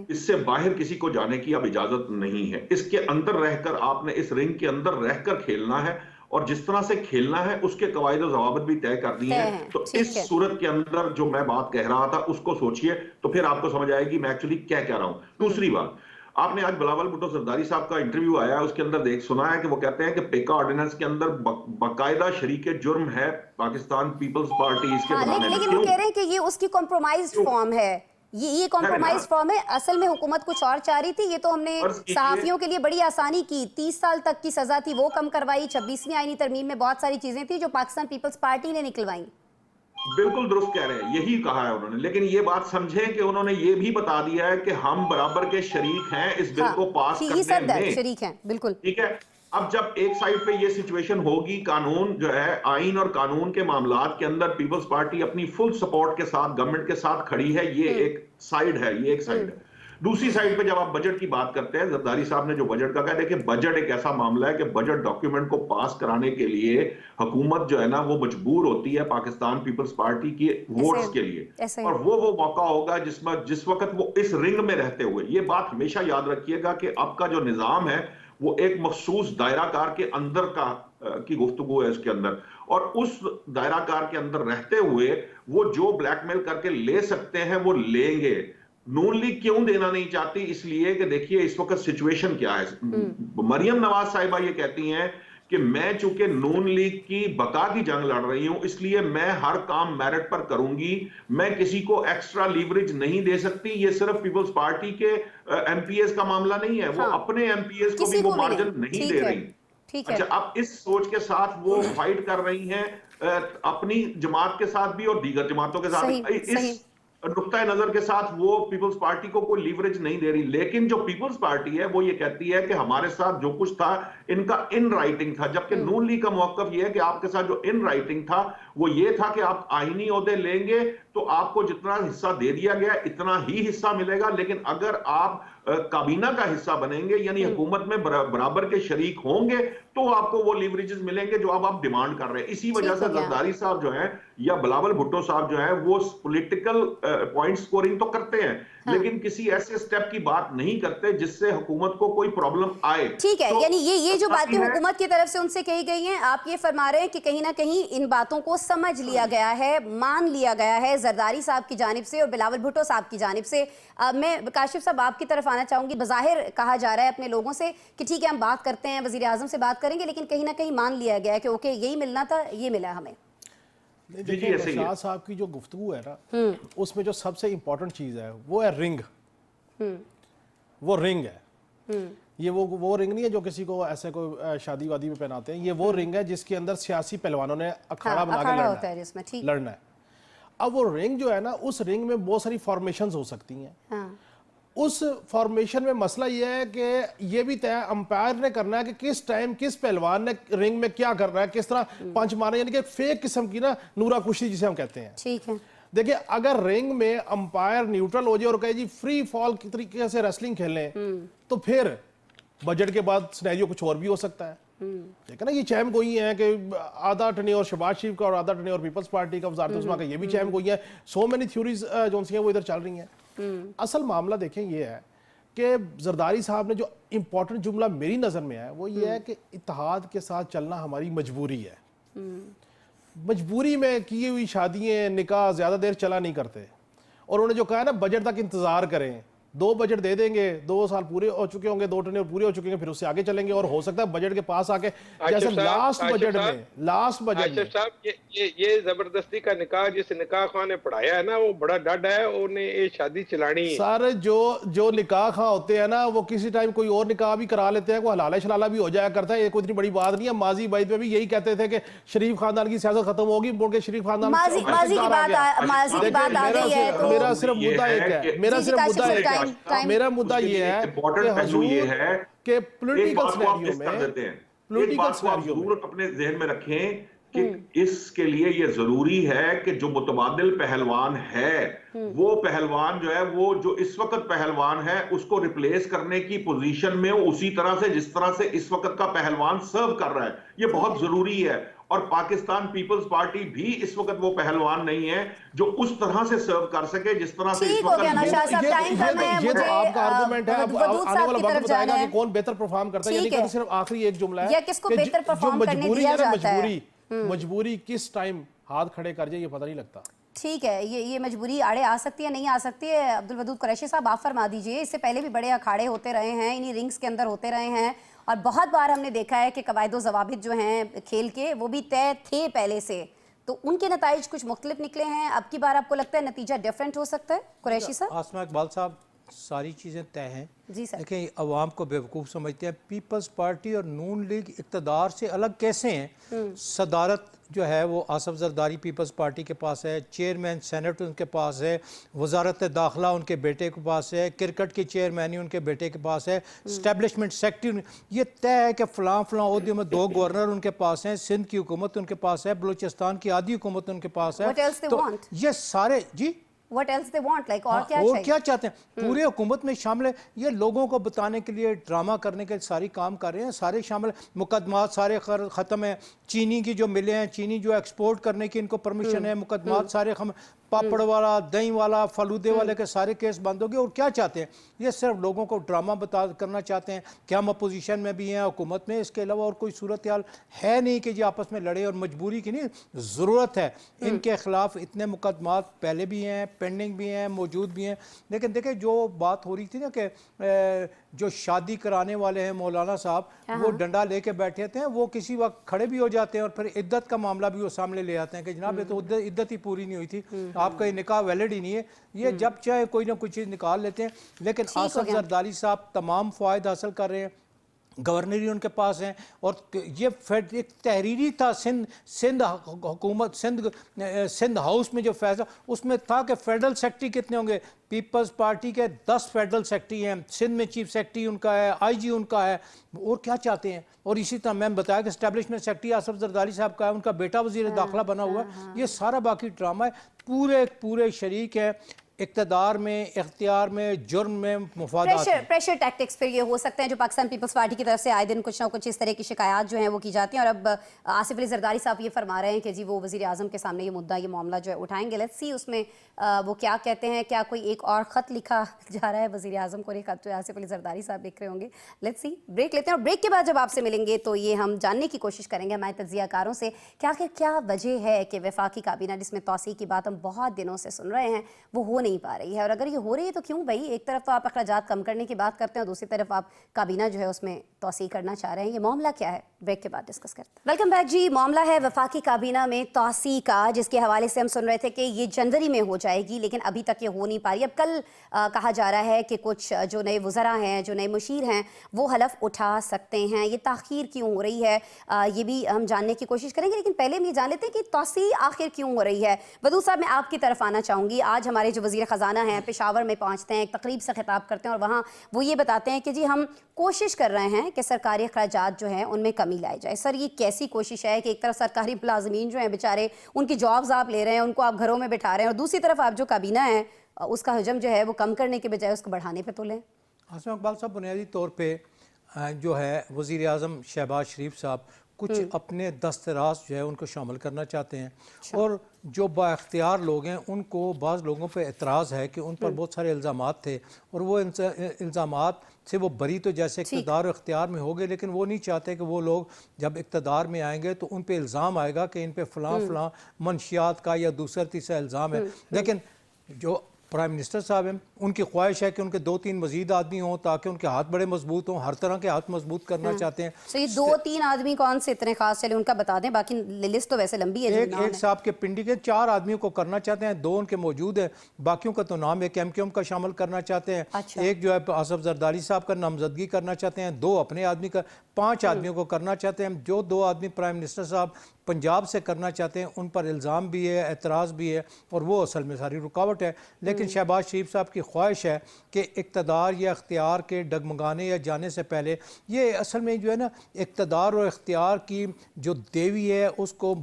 इससे बाहर किसी को जाने की अब इजाजत नहीं है। इसके अंदर रहकर आपने इस रिंग के अंदर रहकर खेलना है, और जिस तरह से खेलना है उसके कवायद और जवाबत भी तय कर दिए हैं। तो इस सूरत के अंदर जो मैं बात कह रहा था उसको सोचिए, तो फिर आपको समझ आएगी मैं एक्चुअली क्या कह रहा हूं। दूसरी बात, आपने आज बिलावल भुट्टो जरदारी साहब का इंटरव्यू आया, उसके अंदर सुना है कि वो कहते हैं कि पेका ऑर्डिनेंस के अंदर बाकायदा शरीक जुर्म है पाकिस्तान पीपल्स पार्टी इसके बनाने में। लेकिन वो कह रहे हैं कि ये उसकी कॉम्प्रोमाइज्ड फॉर्म है, ये कॉम्प्रोमाइज फॉर्म है। असल में हुकूमत कुछ और चाह रही थी। ये तो हमने सहाफियों के लिए बड़ी आसानी की, 30 साल तक की सजा थी वो कम करवाई, 26वीं आईनी तरमीम में बहुत सारी चीजें थी जो पाकिस्तान पीपल्स पार्टी ने निकलवाई। बिल्कुल दुरुस्त कह रहे हैं, यही कहा है उन्होंने। लेकिन ये बात समझें कि उन्होंने ये भी बता दिया है कि हम बराबर के शरीक हैं इस बिल को पास करने में। शरीक हैं, बिल्कुल ठीक है। अब जब एक साइड पे ये सिचुएशन होगी, कानून जो है, आइन और कानून के मामलात के अंदर पीपल्स पार्टी अपनी फुल सपोर्ट के साथ गवर्नमेंट के साथ खड़ी है, ये एक साइड है, ये एक साइड है। दूसरी साइड पे जब आप बजट की बात करते हैं, जरदारी साहब ने जो बजट का कहा, देखिए बजट एक ऐसा मामला है कि बजट डॉक्यूमेंट को पास कराने के लिए हुकूमत जो है ना वो मजबूर होती है पाकिस्तान पीपल्स पार्टी के वोट्स के लिए, और वो मौका होगा जिस वक्त वो इस रिंग में रहते हुए, ये बात हमेशा याद रखिएगा कि आपका जो निजाम है वो एक मखसूस दायराकार के अंदर की गुफ्तगू है इसके अंदर, और उस दायराकार के अंदर रहते हुए वो जो ब्लैकमेल करके ले सकते हैं वो लेंगे। नून लीग क्यों देना नहीं चाहती? इसलिए कि देखिए इस वक्त सिचुएशन क्या है। मरियम नवाज साहिबा ये कहती हैं कि मैं चूंकि नून लीग की बका की जंग लड़ रही हूं, इसलिए मैं हर काम मेरिट पर करूंगी, मैं किसी को एक्स्ट्रा लीवरेज नहीं दे सकती। ये सिर्फ पीपल्स पार्टी के एमपीएस का मामला नहीं है, वो अपने एमपीएस को भी वो मार्जिन नहीं दे रही। अच्छा, अब इस सोच के साथ वो फाइट कर रही हैं अपनी जमात के साथ भी और दीगर जमातों के साथ भी। इस नुक्ता नजर के साथ वो पीपल्स पार्टी को कोई लीवरेज नहीं दे रही, लेकिन जो पीपल्स पार्टी है वो ये कहती है कि हमारे साथ जो कुछ था इनका इन राइटिंग था, जबकि नून लीग का मौकफ ये है कि आपके साथ जो इन राइटिंग था वो ये था कि आप आईनी ओहदे लेंगे तो आपको जितना हिस्सा दे दिया गया इतना ही हिस्सा मिलेगा, लेकिन अगर आप काबीना का हिस्सा बनेंगे यानी हुकूमत में बराबर के शरीक होंगे तो आपको वो लीवरेजेस मिलेंगे जो अब आप डिमांड कर रहे हैं। इसी वजह से जरदारी साहब जो हैं या बिलावल भुट्टो साहब जो हैं वो पॉलिटिकल पॉइंट स्कोरिंग तो करते हैं, लेकिन किसी ऐसे स्टेप की बात नहीं करते जिससे हुकूमत को कोई प्रॉब्लम आए। ठीक है, यानी ये जो बातें हुकूमत की तरफ से उनसे कही गई हैं, आप ये फरमा रहे हैं कि कहीं ना कहीं इन बातों को समझ लिया गया है, मान लिया गया है जरदारी साहब की जानिब से और बिलावल भुट्टो साहब की जानिब से। मैं काशिफ साहब आपकी तरफ आना चाहूंगी। बज़ाहिर कहा जा रहा है अपने लोगों से कि ठीक है हम बात करते हैं, वज़ीर आज़म से बात करेंगे, लेकिन कहीं ना कहीं मान लिया गया है कि ओके यही मिलना था, ये मिला हमें। देखिए शाह साहब की जो गुफ्तगू है ना, उसमें जो सबसे इंपॉर्टेंट चीज़ है वो है रिंग। वो रिंग है, ये वो रिंग नहीं है जो किसी को ऐसे कोई शादी वादी में पहनाते हैं, ये वो रिंग है जिसके अंदर सियासी पहलवानों ने अखाड़ा बना के लड़ना है। अब वो रिंग जो है ना, उस रिंग में बहुत सारी फॉर्मेशंस हो सकती हैं। उस फॉर्मेशन में मसला ये है कि ये भी तय अंपायर ने करना है कि किस टाइम किस पहलवान ने रिंग में क्या करना है, किस तरह पंच मारना, यानी कि फेक किस्म की ना नूरा कुश्ती जिसे हम कहते हैं। ठीक है, देखिए अगर रिंग में अंपायर न्यूट्रल हो जाए और कहे जी फ्री फॉल की तरीके से रेसलिंग खेलें, तो फिर बजट के बाद सिनेरियो कुछ और भी हो सकता है। ठीक है ना, ये चैम गोई है कि आधा टर्नियोर शहबाज शरीफ का और आधा टर्नियोर पीपल्स पार्टी का, वज़ारत उस्मा का, ये भी चैम गोई है। सो मेनी थ्योरीज जो सी हैं वो इधर चल रही हैं। असल मामला देखें ये है कि जरदारी साहब ने जो इंपॉर्टेंट जुमला मेरी नज़र में है वो ये है कि इत्तेहाद के साथ चलना हमारी मजबूरी है। मजबूरी में की हुई शादियाँ निकाह ज़्यादा देर चला नहीं करते, और उन्होंने जो कहा है ना बजट तक इंतज़ार करें, 2 बजट दे देंगे, 2 साल पूरे हो चुके होंगे, 2 टर्नियर पूरे हो चुके हैं, फिर उससे आगे चलेंगे, और हो सकता है बजट के पास आके जैसे लास्ट बजट में ये जबरदस्ती का निकाह जिस निकाह खां ने पढ़ाया है ना वो बड़ा डड है, उन्हें ये शादी चलानी है। सर जो निकाह खां होते हैं ना वो किसी टाइम कोई और निकाह भी करा लेते हैं, कोई हलाला शलाला भी हो जाया करता है, ये कोई इतनी बड़ी बात नहीं है। माजी बैत में भी यही कहते थे कि शरीफ खानदान की सियासत खत्म होगी, बोल के शरीफ खानदान मेरा सिर्फ मुद्दा एक है, मेरा मुद्दा ये है कि पॉलिटिकल सिनेरियो में अपने ज़हन में रखें कि इसके लिए ये जरूरी है कि जो मुतबादिल पहलवान है वो पहलवान जो है वो जो इस वक्त पहलवान है उसको रिप्लेस करने की पोजीशन में उसी तरह से जिस तरह से इस वक्त का पहलवान सर्व कर रहा है, ये बहुत जरूरी है। और पाकिस्तान पीपल्स पार्टी भी इस वक्त वो पहलवान नहीं है जो उस तरह से सर्व कर सके जिस तरह से इस वक्त ये तो आपका आर्गुमेंट है। अब आने वाला वक्त बताएगा कि कौन बेहतर परफॉर्म करता है, यानी कि सिर्फ आखिरी एक जुमला है जो मजबूरी किस टाइम हाथ खड़े कर जाए ये पता नहीं लगता। ठीक है, ये मजबूरी आड़े आ सकती है, नहीं आ सकती है। अब्दुल वदूद कुरैशी साहब आप फरमा दीजिए, इससे पहले भी बड़े अखाड़े होते रहे हैं, इन्हीं रिंग्स के अंदर होते रहे हैं, और बहुत बार हमने देखा है कि कवायदो ज़वाबित जो हैं खेल के वो भी तय थे पहले से, तो उनके नताइज कुछ मुख्तलिफ निकले हैं। अब की बार आपको लगता है नतीजा डिफरेंट हो सकता है कुरैशी साहब? आसमा इकबाल साहब, सारी चीज़ें तय हैं जी सर। देखिए अवाम को बेवकूफ़ समझते हैं। पीपल्स पार्टी और नून लीग इक़्तिदार से अलग कैसे हैं? सदारत जो है वो आसफ जरदारी पीपल्स पार्टी के पास है, चेयरमैन सेनेट उनके पास है, वजारत दाखिला उनके बेटे के पास है, क्रिकेट की चेयरमैनी उनके बेटे के पास है, स्टैब्लिशमेंट सेक्रेटरी, ये तय है कि फ़लाँ ओहदे में 2 गवर्नर उनके पास हैं, सिंध की हुकूमत उनके पास है, बलूचिस्तान की आधी हुकूमत उनके पास है। What else they want? ये सारे जी What else they want? Like, और क्या और चाहिए? क्या चाहते हैं, पूरे हुकूमत में शामिल है। ये लोगों को बताने के लिए, ड्रामा करने के सारी काम कर रहे हैं, सारे शामिल। मुकदमात सारे ख़त्म है, चीनी की जो मिले हैं, चीनी जो एक्सपोर्ट करने की इनको परमिशन है, मुकदमात सारे पापड़ वाला, दही वाला, फलूदे वाले के सारे केस बंद हो गए। और क्या चाहते हैं, ये सिर्फ लोगों को ड्रामा करना चाहते हैं कि हम अपोजिशन में भी हैं, हुकूमत में। इसके अलावा और कोई सूरत हाल है नहीं कि ये आपस में लड़े, और मजबूरी की नहीं, ज़रूरत है। इनके खिलाफ इतने मुकदमात पहले भी हैं, पेंडिंग भी हैं, मौजूद भी हैं। लेकिन देखें, जो बात हो रही थी ना कि जो शादी कराने वाले हैं मौलाना साहब, वो डंडा लेके बैठे थे, वो किसी वक्त खड़े भी हो जाते हैं और फिर इद्दत का मामला भी वो सामने ले आते हैं कि जनाब ये तो इद्दत ही पूरी नहीं हुई थी, आपका ये निकाह वैलिड ही नहीं है। ये जब चाहे कोई ना कोई चीज़ निकाल लेते हैं। लेकिन आसफ जरदारी साहब तमाम फ़ायदा हासिल कर रहे हैं, गवर्नरी उनके पास हैं। और ये एक तहरीरी था सिंध हुकूमत, सिंध हाउस में जो फैसला उसमें था कि फेडरल सेक्रेटरी कितने होंगे। पीपल्स पार्टी के 10 फेडरल सेक्रेटरी हैं, सिंध में चीफ सेक्रेटरी उनका है, आईजी उनका है। और क्या चाहते हैं। और इसी तरह मैंने बताया कि एस्टैब्लिशमेंट सेक्रेटरी आसफ जरदारी साहब का है, उनका बेटा वजीर दाखिला बना हुआ है। ये सारा बाकी ड्रामा है। पूरे शरीक है इक़्तिदार में, इख्तियार में, जुर्म में, मुफादात में। प्रेशर टैक्टिक्स फिर ये हो सकते हैं जो पाकिस्तान पीपल्स पार्टी की तरफ से आए दिन कुछ ना कुछ इस तरह की शिकायत जो हैं वो की जाती हैं। और अब आसिफ अली जरदारी साहब ये फरमा रहे हैं कि जी वो वज़ीर आज़म के सामने ये मुद्दा, ये मामला जो है उठाएंगे। लेट्स सी उसमें वो क्या कहते हैं। क्या कोई एक और ख़त लिखा जा रहा है वज़ीर आज़म को? एक ख़त जो आसिफ अली जरदारी साहब लिख रहे होंगे। लेट्स सी, ब्रेक लेते हैं और ब्रेक के बाद जब आपसे मिलेंगे तो ये हम जानने की कोशिश करेंगे हमारे तज्ज़ियाकारों से कि आखिर क्या वजह है कि वफाकी काबीना जिसमें तौसीक़ की बात हम बहुत दिनों से सुन रहे हैं वो हो नहीं पा रही है। और अगर ये हो रही है तो क्यों भाई? एक तरफ तो आप अखराजात कम करने की बात करते हैं और दूसरी तरफ आप काबीना जो है उसमें तौसीक़ करना चाह रहे हैं। ये मामला क्या है, ब्रेक के बाद डिस्कस करते हैं। वेलकम बैक जी। मामला है वफाकी काबीना में तौसीक़ का, जिसके हवाले से हम सुन रहे थे कि ये जनवरी में हो जाएगी, लेकिन अभी तक ये हो नहीं पा रही। अब कल कहा जा रहा है कि कुछ जो नए वज़रा हैं, जो नए मुशीर हैं, वो हलफ उठा सकते हैं। ये ताख़ीर क्यों हो रही है ये भी हम जानने की कोशिश करेंगे। लेकिन पहले हम ये जान लेते हैं कि तौसीक़ आखिर क्यों हो रही है। वदूद साहब, मैं आपकी तरफ आना चाहूँगी। आज हमारे जो वज़ीर ख़ज़ाना हैं पेशावर में पहुँचते हैं, एक तकरीब से खिताब करते हैं और वहाँ वो ये बताते हैं कि जी हम कोशिश कर रहे हैं कि सरकारी अखराजात जो हैं उनमें कमी लाई जाए। सर, ये कैसी कोशिश है कि एक तरफ सरकारी मुलाज़मीन जो हैं बेचारे, उनकी जॉब्स आप ले रहे हैं, उनको आप घरों में बिठा रहे हैं, और दूसरी तरफ आप जो काबीना है उसका हजम जो है वो कम करने के बजाय उसको बढ़ाने पे तुलें? आसम इकबाल साहब, बुनियादी तौर पे जो है वज़ीर आज़म शहबाज शरीफ साहब कुछ अपने दस्तराज जो है उनको शामिल करना चाहते हैं। और जो बाख्तियार लोग हैं उनको बाज़ लोगों पे एतराज़ है कि उन पर बहुत सारे इल्ज़ामात थे और वो इल्ज़ामात से वो बरी तो जैसे इक़्तिदार और इख्तियार में हो गए, लेकिन वो नहीं चाहते कि वो लोग जब इक़्तिदार में आएंगे तो उन पे इल्ज़ाम आएगा कि इन पे फ़लाँ मंशियात का या दूसरा तीसरा इल्ज़ाम है। लेकिन जो प्राइम मिनिस्टर साहब हैं, उनकी ख्वाहिश है कि उनके 2-3 मजीद आदमी हों ताकि उनके हाथ बड़े मजबूत हों, हर तरह के हाथ मजबूत करना चाहते हैं। तो ये 2-3 आदमी कौन से इतने खास, चले उनका बता दें, बाकी लिस्ट तो वैसे लंबी है। एक साहब के पिंडी के 4 आदमियों को करना चाहते हैं, 2 उनके मौजूद हैं, बाकियों का तो नाम एक MQM का शामिल करना चाहते हैं। अच्छा। एक जो है आसफ जरदारी साहब का नामजदगी करना चाहते हैं, 2 अपने आदमी का, 5 आदमियों को करना चाहते हैं। जो 2 आदमी प्राइम मिनिस्टर साहब पंजाब से करना चाहते हैं उन पर इल्ज़ाम भी है, एतराज़ भी है, और वो असल में सारी रुकावट है। लेकिन शहबाज शरीफ साहब की ख्वाहिश है कि इक़्तिदार या इख्तियार के डगमगाने या जाने से पहले, ये असल में जो है ना, इक़्तिदार और इख्तियार की जो देवी है उसको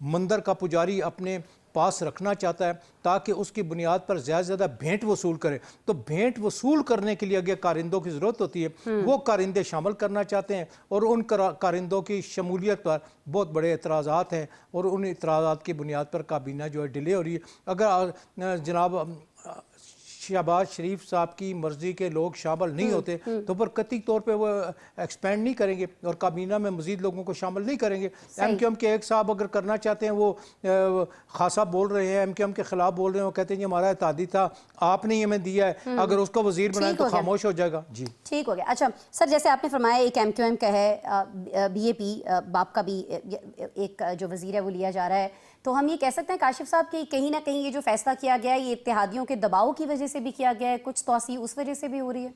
मंदिर का पुजारी अपने पास रखना चाहता है ताकि उसकी बुनियाद पर ज़्यादा से ज़्यादा भेंट वसूल करे। तो भेंट वसूल करने के लिए अगर कारिंदों की ज़रूरत होती है, वो कारिंदे शामिल करना चाहते हैं, और उन कारिंदों की शमूलियत पर बहुत बड़े एतराज़ात हैं, और उन एतराज़ात की बुनियाद पर काबीना जो है डिले हो रही है। अगर जनाब शहबाज शरीफ साहब की मर्जी के लोग शामिल नहीं होते तो पर कतई तौर पे वो एक्सपेंड नहीं करेंगे और काबीना में मजीद लोगों को शामिल नहीं करेंगे। MQM के एक साहब अगर करना चाहते हैं, वो खासा बोल रहे हैं, MQM के खिलाफ बोल रहे हैं, वो कहते हैं ये हमारा इत्तेहादी था, आपने हमें दिया है, अगर उसको वजीर बनाए तो खामोश हो जाएगा। जी ठीक हो गया। अच्छा सर, जैसे आपने फरमाया एक MQM का है, BAP बाप का भी एक जो वजीर है वो लिया जा रहा है, तो हम ये कह सकते हैं काशिफ साहब कि कहीं ना कहीं ये जो फैसला किया गया है ये इत्तेहादियों के दबाव की वजह से भी किया गया है, कुछ तौसीक़ उस वजह से भी हो रही है?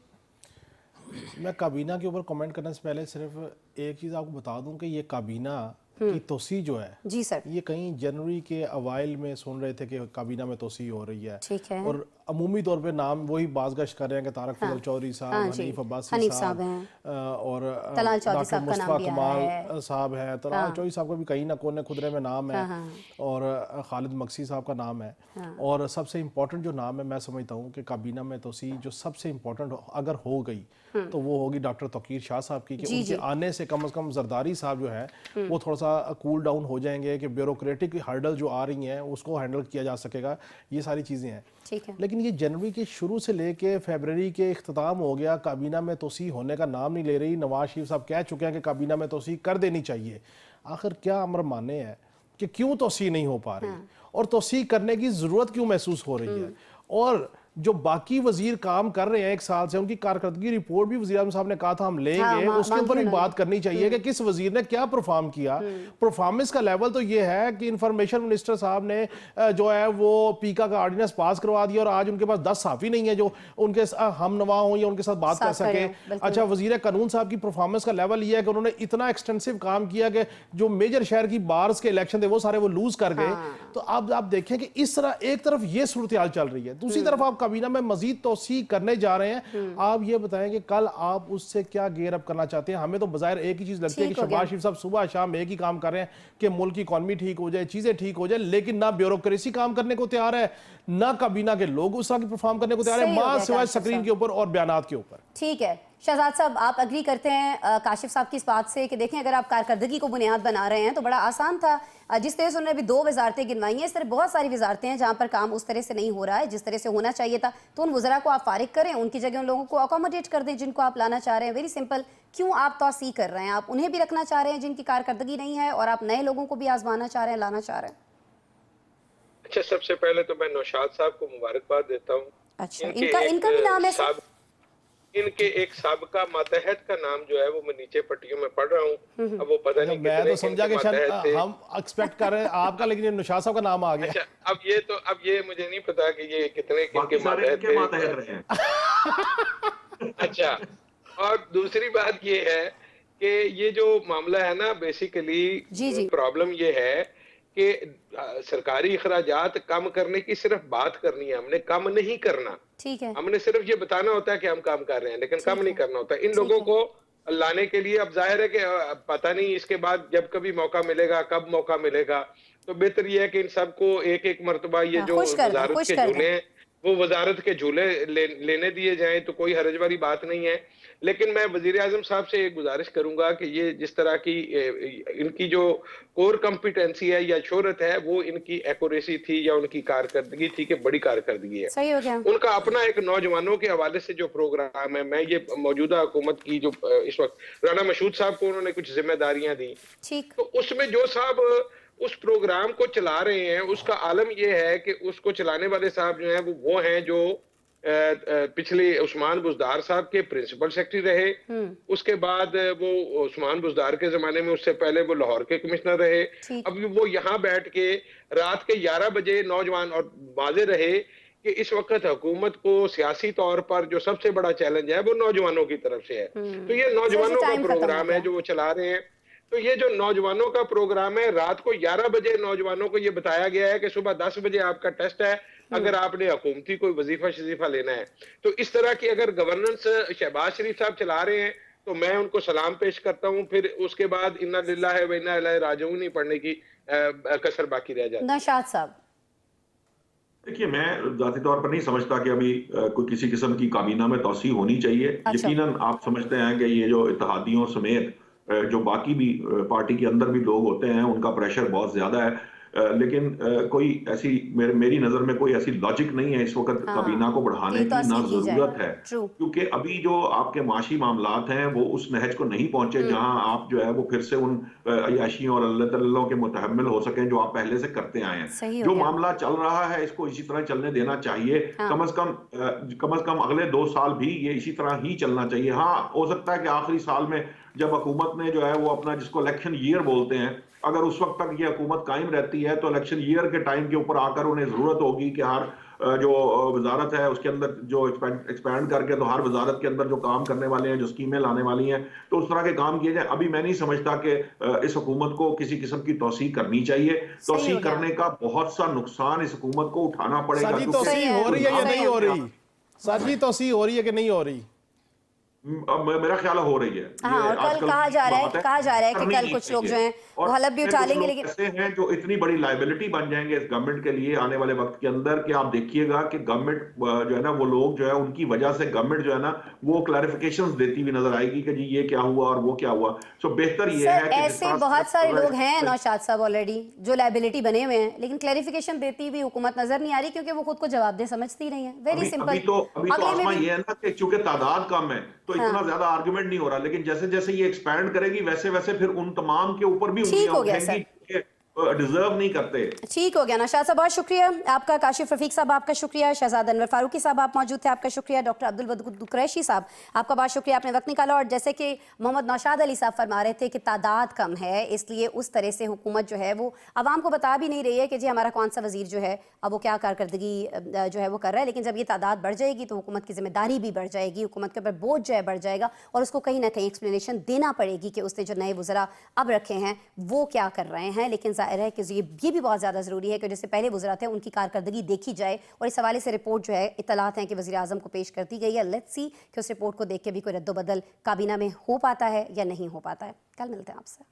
मैं काबीना के ऊपर कमेंट करने से पहले सिर्फ एक चीज़ आपको बता दूं कि ये काबीना कि तोसी जो है जी सर, ये कहीं जनवरी के अवाइल में सुन रहे थे कि काबीना में तोसी हो रही है। ठीक है। और अमूमी तौर पे नाम वही बाज़गश्त कर रहे हैं कि तारक फजल चौधरी साहब, हनीफ अब्बासी साहब और तलाल चौधरी डॉक्टर साहब का नाम मुस्तफा भी आ रहा कमाल साहब है, तलाल चौधरी साहब का भी कहीं ना कोने खुदरे में नाम है, और खालिद मक्सी साहब का नाम है। और सबसे इम्पोर्टेंट जो नाम है मैं समझता हूँ कि काबीना में तोसी जो सबसे इम्पोर्टेंट अगर हो गई तो वो होगी डॉक्टर तौकीर शाह साहब की, कि उनके आने से कम जरदारी साहब जो है वो थोड़ा सा कूल डाउन हो जाएंगे, कि ब्यूरोक्रेटिक हर्डल जो आ रही हैं उसको हैंडल किया जा सकेगा। ये सारी चीज़ें हैं। ठीक है। लेकिन ये जनवरी के शुरू से लेके फरवरी के इख्तिताम हो गया, काबीना में तोसी होने का नाम नहीं ले रही। नवाज शरीफ साहब कह चुके हैं कि काबीना में तोसी कर देनी चाहिए। आखिर क्या अमर माने है कि क्यों तोसी नहीं हो पा रही, और तोसी करने की ज़रूरत क्यों महसूस हो रही है? और जो बाकी वजीर काम कर रहे हैं एक साल से, उनकी कारकर्दगी रिपोर्ट भी वज़ीर आज़म साहब ने कहा था हम लेंगे, उसके ऊपर भी बात करनी चाहिए कि किस वजीर ने क्या परफॉर्म किया। परफॉर्मेंस का लेवल तो ये है कि इंफॉर्मेशन मिनिस्टर साहब ने जो है वो पीका का ऑर्डिनेंस पास करवा दिया, और आज उनके पास 10 साफी नहीं है जो उनके हम नवा हों या उनके साथ बात कर सके। अच्छा, वजीर कानून साहब की परफॉर्मेंस का लेवल ये है कि उन्होंने इतना एक्सटेंसिव काम किया कि जो मेजर शहर की बार्स के इलेक्शन थे वो सारे वो लूज कर गए। तो अब आप देखें कि इस तरह एक तरफ ये सूरत हाल चल रही है, दूसरी तरफ आप काबीना में मजीद तोसी करने जा रहे हैं। आप ये बताएं कि कल आप उससे क्या गेयर अप करना चाहते हैं? हमें तो बजाय एक ही चीज लगती है कि शहबाज शरीफ साहब सुबह शाम एक ही काम कर रहे हैं कि मुल्क की इकॉनमी ठीक हो जाए, चीजें ठीक हो जाए, लेकिन ना ब्यूरोक्रेसी काम करने को तैयार है, ना काबीना के लोग उस तरह की परफॉर्म करने को तैयार है, मां सिवाय स्क्रीन के ऊपर और बयानात के ऊपर। ठीक है शहजाद साहब, आप अग्री करते हैं काशिफ साहब की इस बात से कि देखें अगर आप कारकर्दगी को बुनियाद बना रहे हैं तो बड़ा आसान था। जिस तरह से उन्होंने अभी 2 वजारतें गिनवाई हैं, इस तरह बहुत सारी वजारतें हैं जहां पर काम उस तरह से नहीं हो रहा है जिस तरह से होना चाहिए था। तो उन वज़रा को आप फारिग करें, उनकी जगह उन लोगों को अकोमोडेट कर दें जिनको आप लाना चाह रहे हैं। Very simple. क्यों आप तोसी कर रहे हैं? आप उन्हें भी रखना चाह रहे हैं जिनकी कारकर्दगी नहीं है, और आप नए लोगों को भी आजमाना चाह रहे हैं, लाना चाह रहे हैं। अच्छा, सबसे पहले तो मैं नौशाद साहब को मुबारकबाद देता हूँ। अच्छा, इनका भी नाम है? इनके एक साबिका मातहत का नाम जो है वो मैं नीचे पट्टियों में पढ़ रहा हूँ। अब वो पता नहीं, मैं तो समझा कि हम एक्सपेक्ट कर रहे हैं आपका, लेकिन ये नौशाद साहब का नाम आ गया। अच्छा, अब ये मुझे नहीं पता कि ये कितने किनके मातहत हैं। अच्छा, और दूसरी बात ये है कि ये जो मामला है ना, बेसिकली प्रॉब्लम ये है कि सरकारी अखराजात कम करने की सिर्फ बात करनी है, हमने कम नहीं करना। ठीक है। हमने सिर्फ ये बताना होता है कि हम काम कर रहे हैं, लेकिन कम नहीं करना होता। इन लोगों को लाने के लिए अब जाहिर है कि पता नहीं इसके बाद जब कभी मौका मिलेगा, कब मौका मिलेगा, तो बेहतर ये है कि इन सबको एक एक मरतबा ये जो वजारत के झूले हैं वो वजारत के झूले लेने दिए जाएं, तो कोई हरज वाली बात नहीं है। लेकिन मैं वजीर आजम साहब से एक गुजारिश करूंगा कि ये जिस तरह की इनकी जो कोर कॉम्पिटेंसी है या शोहरत है वो इनकी एक्यूरेसी थी या उनकी कारकर्दगी थी, कि बड़ी कारकर्दगी है। सही हो गया। उनका अपना एक नौजवानों के हवाले से जो प्रोग्राम है, मैं ये मौजूदा हुकूमत की जो इस वक्त राना मशहूद साहब को उन्होंने कुछ जिम्मेदारियां दी, तो उसमें जो साहब उस प्रोग्राम को चला रहे हैं उसका आलम यह है कि उसको चलाने वाले साहब जो हैं वो हैं जो पिछले उस्मान बुज़दार साहब के प्रिंसिपल सेक्रेटरी रहे। उसके बाद वो उस्मान बुज़दार के जमाने में, उससे पहले वो लाहौर के कमिश्नर रहे। अब वो यहाँ बैठ के रात के 11 बजे नौजवान और वाज़े रहे कि इस वक्त हुकूमत को सियासी तौर पर जो सबसे बड़ा चैलेंज है वो नौजवानों की तरफ से है। तो ये नौजवानों का प्रोग्राम है जो वो चला रहे हैं। तो ये जो नौजवानों का प्रोग्राम है, रात को 11 बजे नौजवानों को ये बताया गया है कि सुबह 10 बजे आपका टेस्ट है अगर आपने हुकूमती कोई वजीफा शजीफा लेना है। तो इस तरह की अगर गवर्नेंस शहबाज शरीफ साहब चला रहे हैं तो मैं उनको सलाम पेश करता हूं। फिर उसके बाद इन्ना लिल्लाहि व इन्ना इलैहि राजिऊन नहीं पढ़ने की कसर बाकी रह जाती है। नौशाद साहब, देखिए, मैं जाती तौर पर नहीं समझता कि अभी कोई किसी किस्म की काबीना में तौसी होनी चाहिए। यकीनन आप समझते हैं कि ये जो इत्तेहादियों समेत जो बाकी भी पार्टी के अंदर भी लोग होते हैं उनका प्रेशर बहुत ज्यादा है, लेकिन कोई ऐसी मेरी नजर में कोई ऐसी लॉजिक नहीं है इस वक्त काबीना को बढ़ाने की, ना जरूरत है, क्योंकि अभी जो आपके माशी मामलात हैं वो उस नहज को नहीं पहुंचे जहां आप जो है वो फिर से उन अयाशियों और अल्लाह तल्लों के मुतहम्मिल हो सकें जो आप पहले से करते आए हैं। जो मामला चल रहा है इसको इसी तरह चलने देना चाहिए। कम अज कम अगले 2 साल भी ये इसी तरह ही चलना चाहिए। हाँ, हो सकता है कि आखिरी साल में जब हुकूमत ने जो है वो अपना, जिसको इलेक्शन ईयर बोलते हैं, अगर उस वक्त तक ये हुकूमत कायम रहती है तो इलेक्शन ईयर के टाइम के ऊपर आकर उन्हें जरूरत होगी कि हर जो वजारत है उसके अंदर जो एक्सपैंड करके तो हर वजारत के अंदर जो काम करने वाले हैं, जो स्कीमें लाने वाली हैं, तो उस तरह के काम किए जाए। अभी मैं नहीं समझता कि इस हुकूमत को किसी किस्म की तौसीक करनी चाहिए। तौसीक करने का बहुत सा नुकसान इस हुकूमत को उठाना पड़ेगा। सर जी तौसीक हो रही है या नहीं हो रही? सर जी तौसीक हो रही है कि नहीं हो रही? अब मेरा ख्याल हो रही है। हाँ, और कल कहा जा रहा है कि कल कुछ लोग जो हैं वो हलफ भी उठा लेंगे, लेकिन ऐसे हैं जो इतनी बड़ी लायबिलिटी बन जाएंगे इस गवर्नमेंट के लिए आने वाले वक्त के अंदर कि आप देखिएगा कि गवर्नमेंट जो है ना, वो लोग जो है उनकी वजह से गवर्नमेंट जो है ना वो क्लैरिफिकेशंस देती हुई नजर आएगी कि जी ये क्या हुआ और वो क्या हुआ। सो बेहतर ये है कि ऐसे बहुत सारे लोग हैं नौशाद साहब ऑलरेडी जो लायबिलिटी बने हुए हैं, लेकिन क्लैरिफिकेशन देती हुई हुकूमत नजर नहीं आ रही क्योंकि वो खुद को जवाबदेह समझती नहीं है। Very simple. अभी तो आसमा ये है ना कि चूंकि तादाद कम है तो इतना ज्यादा आर्गुमेंट नहीं हो रहा, लेकिन जैसे जैसे ये एक्सपैंड करेगी वैसे वैसे फिर उन तमाम के ऊपर भी ठीक हो गया सर, डिजर्व नहीं करते। ठीक हो गया ना शाह साहब, बहुत शुक्रिया आपका। काशिफ रफीक साहब आपका शुक्रिया, शहजाद अनवर फारूकी साहब आप मौजूद थे, आपका शुक्रिया। डॉक्टर अब्दुल वदूद कुरैशी साहब आपका बहुत शुक्रिया, आपने वक्त निकाला। और जैसे कि मोहम्मद नौशाद अली साहब फरमा रहे थे कि तादाद कम है, इसलिए उस तरह से हुकूमत जो है वो आवाम को बता भी नहीं रही है कि जी हमारा कौन सा वजीर जो है अब वो क्या कारकर्दगी जो है वो कर रहा है। लेकिन जब ये तादाद बढ़ जाएगी तो हुकूमत की जिम्मेदारी भी बढ़ जाएगी, हुकूमत के ऊपर बोझ जो है बढ़ जाएगा और उसको कहीं ना कहीं एक्सप्लेनेशन देना पड़ेगी कि उसने जो नए वज़रा अब रखे हैं वो क्या कर रहे हैं। लेकिन जाहिर है कि ये भी बहुत ज़्यादा ज़रूरी है कि जैसे पहले वज़रा थे उनकी कारकर्दगी देखी जाए, और इस हवाले से रिपोर्ट जो है इत्तलात हैं कि वज़ीर आज़म को पेश कर दी गई है। लेट्स सी कि उस रिपोर्ट को देख के भी कोई रद्दोबदल काबीना में हो पाता है या नहीं हो पाता है। कल मिलते हैं आपसे।